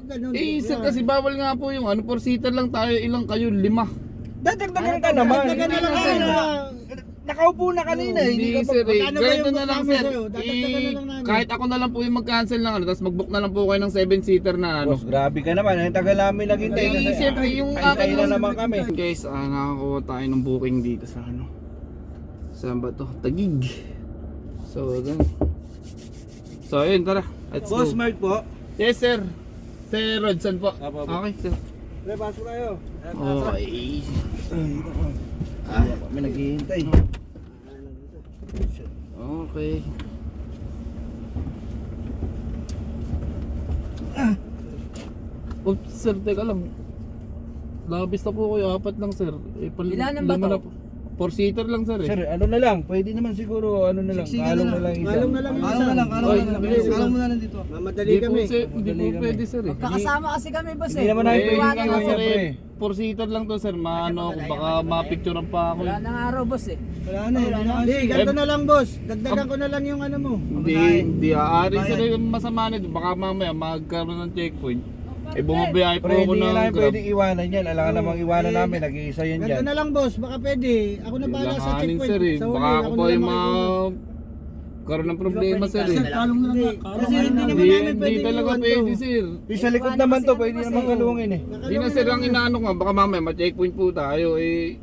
ganun. Sir, kasi bawal nga po yung ano, 4-seater lang tayo, ilang kayo, 5. Dadagdagan ka naman. Dagdagan na lang tayo. Nakaupo na kanina eh. Hindi Hindi ka sir, pa. Magkano ba ganito yung na lang book sir. namin sa'yo? Dadagdagan na lang namin. Kahit ako na lang po yung mag-cancel ng ano, tapos mag-book na lang po kayo ng 7-seater na ano. Boss, grabe ka naman. Ang tagal namin naghintay. Siyempre, yung Hintay na naman kami. Guys, nakakuha tayo ng booking dito sa ano. Saan ba to? Tagig. So, dun. So, ayun, tara. Let's Boss, go. Mark po. Yes, sir. Sir Rodson po. Apo. Okay, sir. Pre, pasok tayo. Okay. May naghihintay. Okay. Oops, sir, teka lang. Labis na po kayo, 4 lang, sir. Ilan ang bato? 4-seater lang, sir. Sir, ano na lang? Pwede naman siguro, ano na lang. Kalong na lang isa. Kalong na lang yung Kalong na lang, kalong Oy, na lang. bilis. Kalong muna nandito. Mamadali Hindi po, kami. sir. Hindi Madali po kami. pwede, sir. Kakasama kasi kami, boss Hindi eh. naman namin Eh, pwede nga, ganyan, sir, pre. 4-seater lang to, sir. Maano ako, baka mapicturean pa ako. Wala nang araw, boss eh. Wala na eh. Hindi, ganito na lang boss. Dagdagan ko na lang yung ano mo. Hindi aari sir yung masama nito. Baka mamaya magkaroon ng checkpoint. Bumabiyahe po Pre, ako hindi ng namin Grab. pwede iwanan yan. Alam ka namang iwanan namin. Nag-iisa yan Ganito dyan. na lang boss, baka pwede. Ako na bahala sa Langanin, checkpoint. sir eh. Sa Baka huli, ako na pa lang yung makikinig. karoon ng problema sir eh. Kalong na lang. Kasi hindi naman Hindi, namin hindi pwede talaga iwan pwede to. sir. Sa likod naman to, pwede naman kalungin eh. Hindi na sir ang inaano nga. Baka mamaya ma-checkpoint po tayo eh.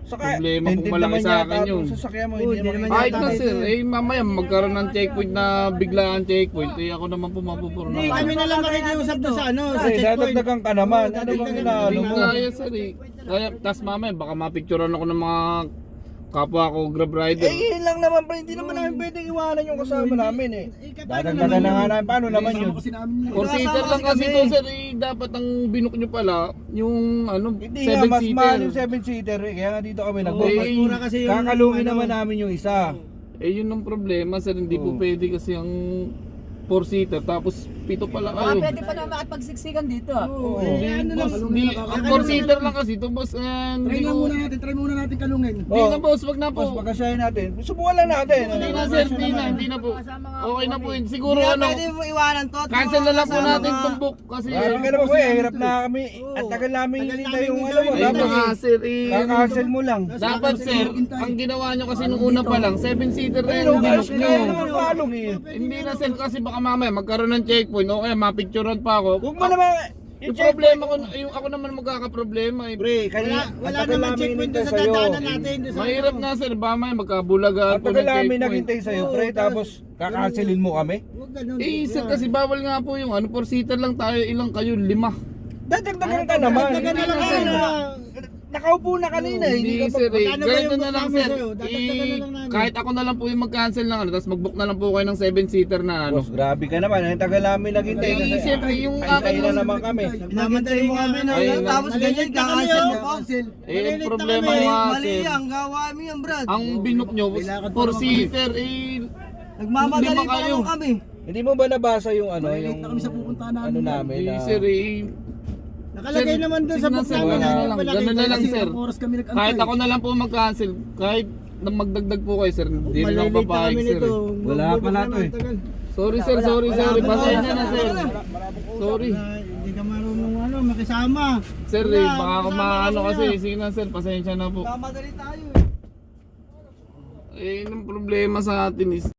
Saka, Problema po tintin malaki naman sa yata akin yun. itong sasakyan mo, Oo, hindi hindi naman naman Kahit yata na tayo, sir, mamaya magkaroon ng checkpoint na biglaan checkpoint. Ako naman po mapupuro Hindi, na. kami na lang makikiusap doon sa ano, sa Kasi checkpoint. dadagdagan ka naman. Oo, Ano bang dadagdagan inaano Hindi mo? kaya sir eh. Kaya, tas mamaya baka mapicturean ako ng mga kapwa ko Grab rider. Eh, yun lang naman pre, hindi naman namin pwedeng iwanan yung kasama namin eh. Dadagdagan na nga namin, paano naman yun? 4-seater lang kasi to sir eh. Dapat ang binook nyo pala yung ano, Hindi nga, mas mahal yung 7-seater. 7-seater eh, kaya nga dito kami Oo, nag-book. mas mura kasi yung Kakalungin ano. naman namin yung isa. Eh yun ang problema sir, hindi po pwede kasi ang 4-seater tapos 7 pala Baka kayo. pwede pa naman makipagsiksikan dito ah. Oo, Hindi, ano lang. boss, hindi, ang 4-seater lang kasi to boss. Hindi ko, Try muna natin kalungin. hindi na boss, wag na Tapos po. pagkasyahin natin, subukan lang natin. Hindi na sir, hindi na po. Okay na po yun. Siguro ano, mo iwanan to. cancel na lang po natin itong book kasi Grabe ka naman kuya, hirap na kami. At tagal namin hinintay yung ano mo. ayun na Tapos nga sir, kakancel mo lang. dapat sir, ang ginawa nyo kasi nung una pa lang, 7-seater na Pero yung ayos binook na nyo. naman palong eh. Hindi na sir kasi baka mamaya magkaroon ng checkpoint o kaya mapicturean pa ako. Huwag mo naman, Yung problema ko, yung ako naman magkakaproblema eh. pre, kanina, Wala at tagal naman namin checkpoint hinintay doon sa sa'yo. dadaanan natin. doon sa Mahirap ano. na sir, baka may magkabulagan At po tagal ng namin checkpoint. naghintay sa'yo, Oo, pre, tapos kakancelin mo kami. Huwag ganun. Sir kasi bawal nga po yung ano, 4-seater lang tayo, ilang kayo, 5. Dadagdagan ka naman. Dagdagan na lang tayo. Nakaupo na kanina eh. Hindi Hindi ka sir, pa. Magkano ba ganito yung na lang book sir. namin sa'yo? Dadagdagan na lang namin. Kahit ako na lang po yung mag-cancel ng ano, tapos mag-book na lang po kayo ng 7-seater na ano. Boss, grabe ka naman. Ang tagal namin naghintay. Siyempre yung Hintay akin na naman kami. Minamadali mo kami na. Ayun, Tapos ganyan, kakancel mo pa. yung problema nga sir, gawa mo yan, Brad. ang binook nyo, 4-seater, Nagmamadali Lima pa kayo. naman kami. Hindi mo ba nabasa yung ano, yung ano namin na sir Nakalagay naman doon sa book sir, namin. ganun na ano, lang, malaki. ganun na lang sir. kami Kahit ako na lang po mag-cancel, kahit na magdagdag po kayo sir, hindi rin ako Malilita papayag kami sir. nito. Wala pala to eh. Sorry sir, sorry. Pasensya na sir. Sorry. Hindi ka marunong ano, makisama. Sir, Wala, baka ako kasama maano ka kasi, kuya. sige na sir, pasensya na po. Nagmamadali tayo Eh, yung problema sa atin is